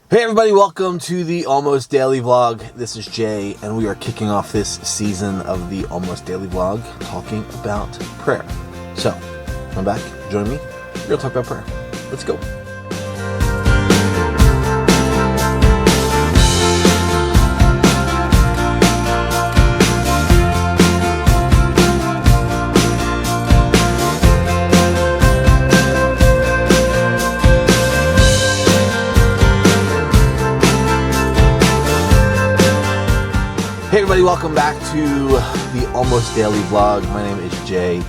Hey everybody, welcome to the Almost Daily Vlog. This is Jay, and we are kicking off this season of the Almost Daily Vlog talking about prayer. So, come back, join me, we're going to talk about prayer. Let's go. Hey everybody, welcome back to the Almost Daily Vlog. My name is Jay.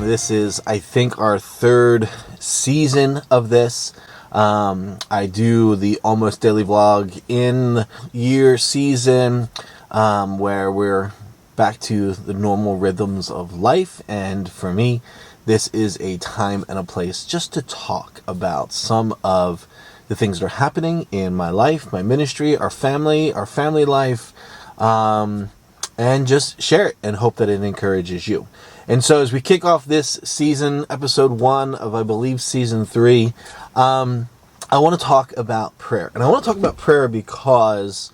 This is, I think, our third season of this. I do the Almost Daily Vlog in year season, where we're back to the normal rhythms of life. And for me, this is a time and a place just to talk about some of the things that are happening in my life, my ministry, our family life, and just share it and hope that it encourages you. And so as we kick off this season, episode 1 of, I believe, season 3, I want to talk about prayer. And I want to talk about prayer because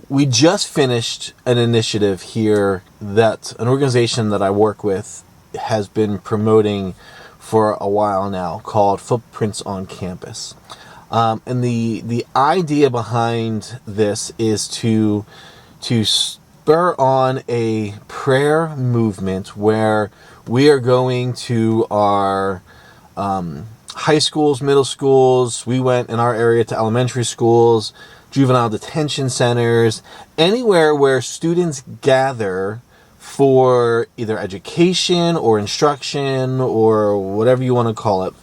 we just finished an initiative here that an organization that I work with has been promoting for a while now, called Footprints on Campus. And the idea behind this is to spur on a prayer movement where we are going to our high schools, middle schools. We went in our area to elementary schools, juvenile detention centers, anywhere where students gather for either education or instruction or whatever you want to call it,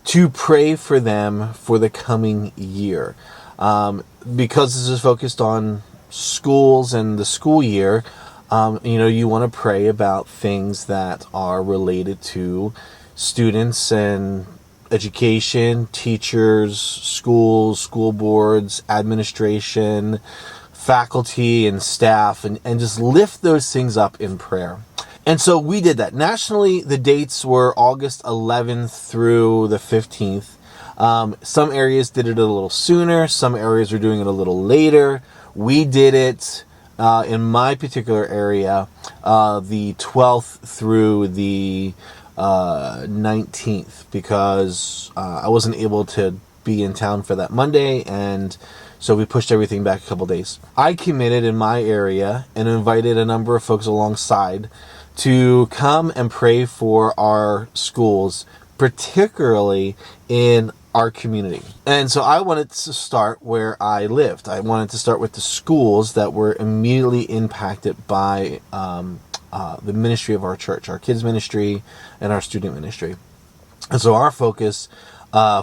to pray for them for the coming year. Because this is focused on schools and the school year, you want to pray about things that are related to students and education, teachers, schools, school boards, administration, faculty and staff, and just lift those things up in prayer. And so we did that. Nationally, the dates were August 11th through the 15th. Some areas did it a little sooner. Some areas are doing it a little later. We did it, in my particular area, the 12th through the 19th, because I wasn't able to be in town for that Monday, and so we pushed everything back a couple days. I committed in my area and invited a number of folks alongside to come and pray for our schools, particularly in our community. And so I wanted to start where I lived. I wanted to start with the schools that were immediately impacted by the ministry of our church, our kids ministry and our student ministry. And so our focus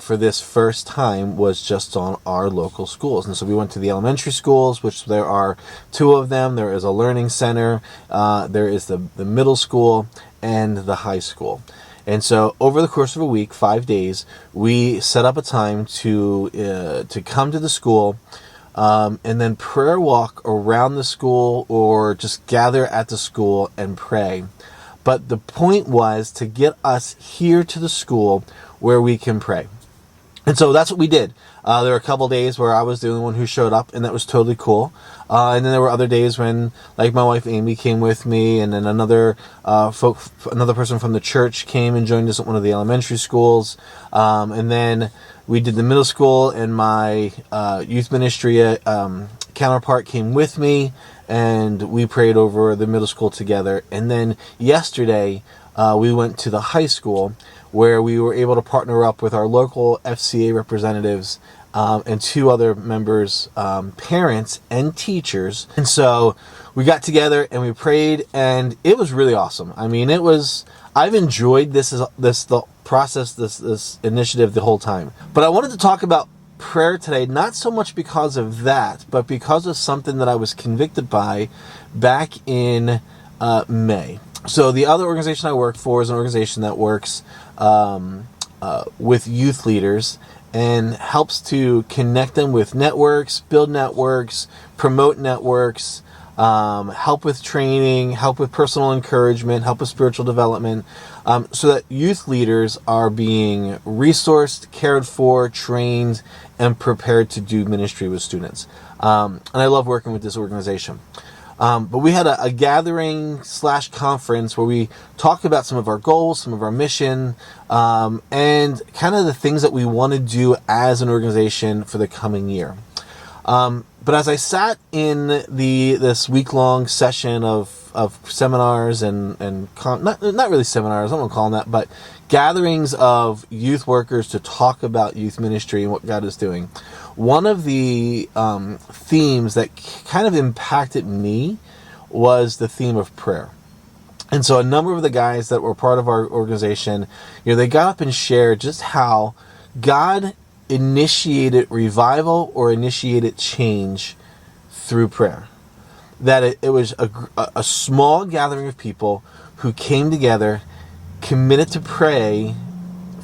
for this first time was just on our local schools. And so we went to the elementary schools, which there are 2 of them. There is a learning center, there is the middle school, and the high school. And so over the course of a week, 5 days, we set up a time to come to the school, and then prayer walk around the school or just gather at the school and pray. But the point was to get us here to the school where we can pray. And so that's what we did. There were a couple days where I was the only one who showed up, and that was totally cool. And then there were other days when, like, my wife Amy came with me, and then another person from the church came and joined us at one of the elementary schools. And then we did the middle school, and my youth ministry counterpart came with me, and we prayed over the middle school together. And then yesterday, we went to the high school, where we were able to partner up with our local FCA representatives and 2 other members, parents and teachers. And so we got together and we prayed, and it was really awesome. I mean, I've enjoyed the process, this initiative the whole time. But I wanted to talk about prayer today, not so much because of that, but because of something that I was convicted by back in May. So the other organization I work for is an organization that works with youth leaders and helps to connect them with networks, build networks, promote networks, help with training, help with personal encouragement, help with spiritual development, so that youth leaders are being resourced, cared for, trained, and prepared to do ministry with students. And I love working with this organization. But we had a gathering / conference where we talked about some of our goals, some of our mission, and kind of the things that we want to do as an organization for the coming year. But as I sat in this week-long session of seminars and not really seminars, I don't want to call them that, but gatherings of youth workers to talk about youth ministry and what God is doing, one of the themes that kind of impacted me was the theme of prayer. And so a number of the guys that were part of our organization, they got up and shared just how God initiated revival or initiated change through prayer. That it was a small gathering of people who came together, committed to pray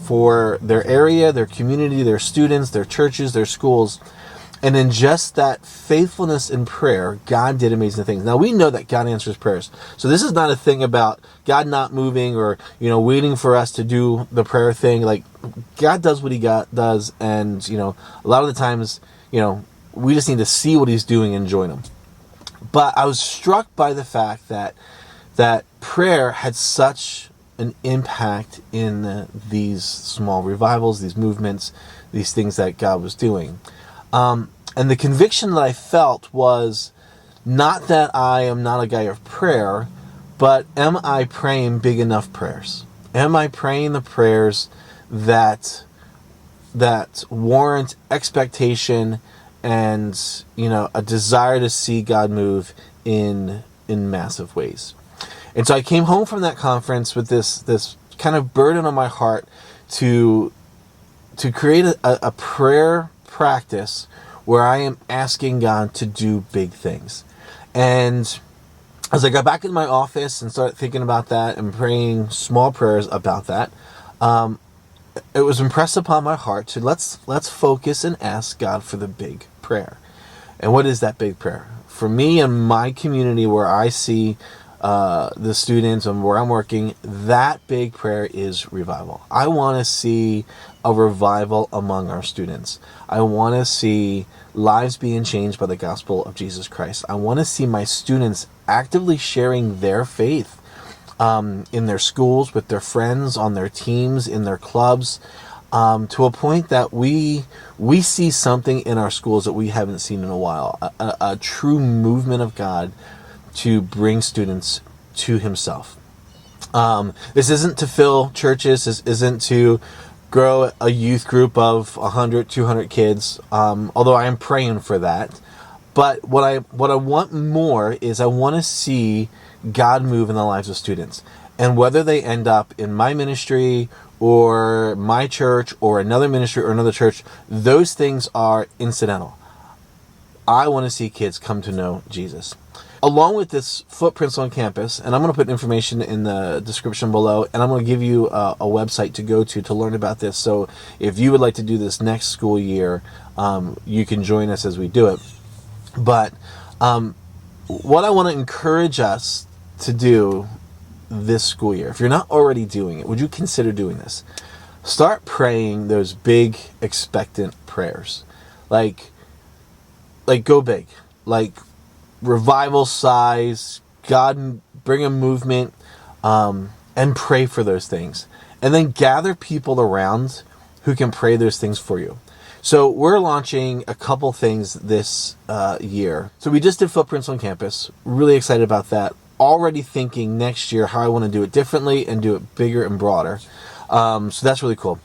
for their area, their community, their students, their churches, their schools. And in just that faithfulness in prayer, God did amazing things. Now, we know that God answers prayers. So this is not a thing about God not moving or, waiting for us to do the prayer thing. Like, God does what he does. And, a lot of the times, we just need to see what he's doing and join him. But I was struck by the fact that prayer had such an impact in these small revivals, these movements, these things that God was doing. And the conviction that I felt was not that I am not a guy of prayer, but am I praying big enough prayers? Am I praying the prayers that warrant expectation and, a desire to see God move in massive ways? And so I came home from that conference with this kind of burden on my heart to create a prayer practice where I am asking God to do big things. And as I got back in my office and started thinking about that and praying small prayers about that, it was impressed upon my heart to let's focus and ask God for the big prayer. And what is that big prayer? For me and my community where I see the students and where I'm working, that big prayer is revival. I want to see a revival among our students. I want to see lives being changed by the gospel of Jesus Christ. I want to see my students actively sharing their faith in their schools, with their friends, on their teams, in their clubs, to a point that we see something in our schools that we haven't seen in a while, a true movement of God to bring students to himself. This isn't to fill churches. This isn't to grow a youth group of 100, 200 kids, although I am praying for that. But what I want more is I want to see God move in the lives of students. And whether they end up in my ministry or my church or another ministry or another church, those things are incidental. I want to see kids come to know Jesus. Along with this Footprints on Campus, and I'm going to put information in the description below, and I'm going to give you a website to go to learn about this. So if you would like to do this next school year, you can join us as we do it. But what I want to encourage us to do this school year, if you're not already doing it, would you consider doing this? Start praying those big, expectant prayers. Like go big. Like, revival size, God bring a movement, and pray for those things. And then gather people around who can pray those things for you. So we're launching a couple things this year. So we just did Footprints on Campus. Really excited about that. Already thinking next year how I want to do it differently and do it bigger and broader. So that's really cool.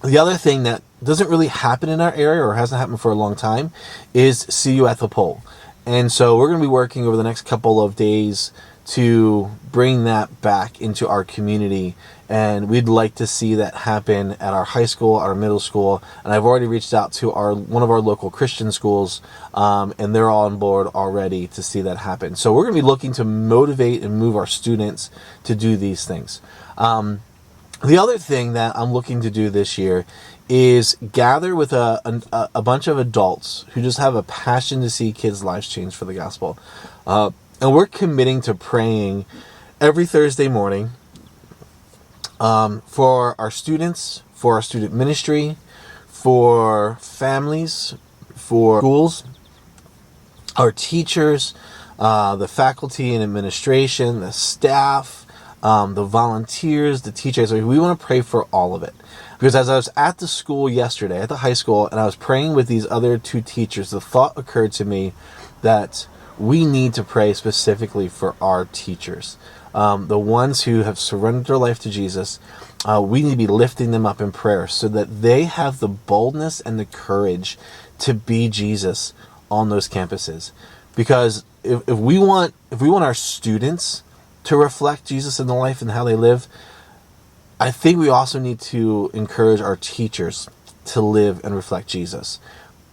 The other thing that doesn't really happen in our area or hasn't happened for a long time is See You at the Pole. And so we're going to be working over the next couple of days to bring that back into our community. And we'd like to see that happen at our high school, our middle school. And I've already reached out to one of our local Christian schools, and they're all on board already to see that happen. So we're going to be looking to motivate and move our students to do these things. The other thing that I'm looking to do this year is gather with a bunch of adults who just have a passion to see kids' lives change for the gospel. And we're committing to praying every Thursday morning for our students, for our student ministry, for families, for schools, our teachers, the faculty and administration, the staff, the volunteers, the teachers. We want to pray for all of it. Because as I was at the school yesterday, at the high school, and I was praying with these other two teachers, the thought occurred to me that we need to pray specifically for our teachers. The ones who have surrendered their life to Jesus, we need to be lifting them up in prayer so that they have the boldness and the courage to be Jesus on those campuses. Because if we want our students to reflect Jesus in the life and how they live, I think we also need to encourage our teachers to live and reflect Jesus.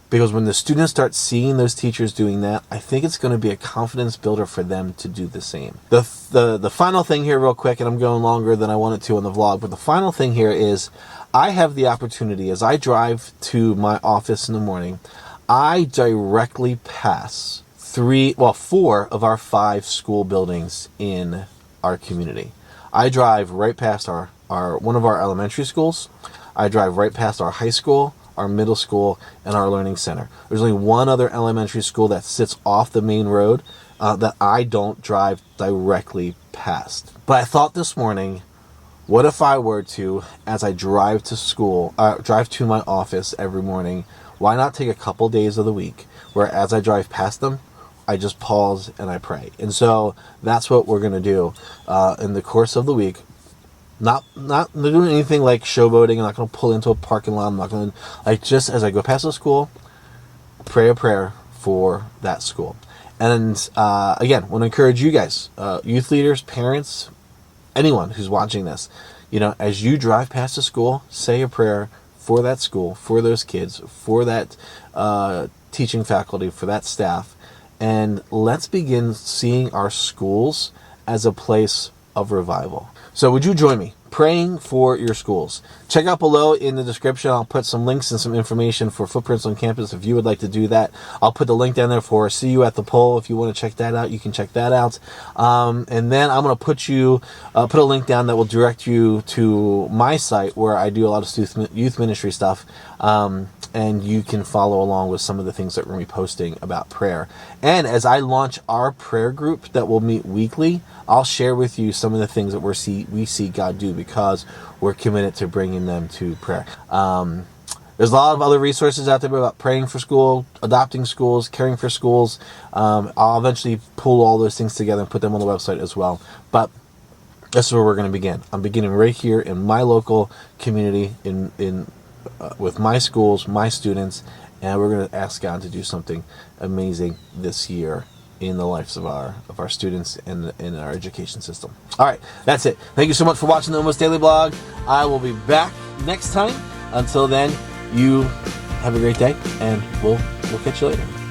Because when the students start seeing those teachers doing that, I think it's going to be a confidence builder for them to do the same. The final thing here real quick, and I'm going longer than I wanted to on the vlog, but the final thing here is I have the opportunity, as I drive to my office in the morning, I directly pass 4 of our 5 school buildings in our community. I drive right past one of our elementary schools. I drive right past our high school, our middle school, and our learning center. There's only one other elementary school that sits off the main road that I don't drive directly past. But I thought this morning, what if I were to, as I drive to my office every morning, why not take a couple days of the week where as I drive past them, I just pause and I pray. And so that's what we're going to do in the course of the week. Not doing anything like showboating. I'm not going to pull into a parking lot. I'm not going to, just as I go past the school, pray a prayer for that school. And again, want to encourage you guys, youth leaders, parents, anyone who's watching this, as you drive past the school, say a prayer for that school, for those kids, for that teaching faculty, for that staff. And let's begin seeing our schools as a place of revival. So would you join me praying for your schools? Check out below in the description. I'll put some links and some information for Footprints on Campus if you would like to do that. I'll put the link down there for See You at the Pole. If you want to check that out, you can check that out. And then I'm going to put a link down that will direct you to my site where I do a lot of youth ministry stuff. And you can follow along with some of the things that we're going to be posting about prayer. And as I launch our prayer group that will meet weekly, I'll share with you some of the things that we see God do because we're committed to bringing them to prayer. There's a lot of other resources out there about praying for school, adopting schools, caring for schools. I'll eventually pull all those things together and put them on the website as well. But this is where we're going to begin. I'm beginning right here in my local community, with my schools, my students, and we're going to ask God to do something amazing this year in the lives of our students and in our education system. All right, that's it. Thank you so much for watching the Almost Daily Blog. I will be back next time. Until then, you have a great day, and we'll catch you later.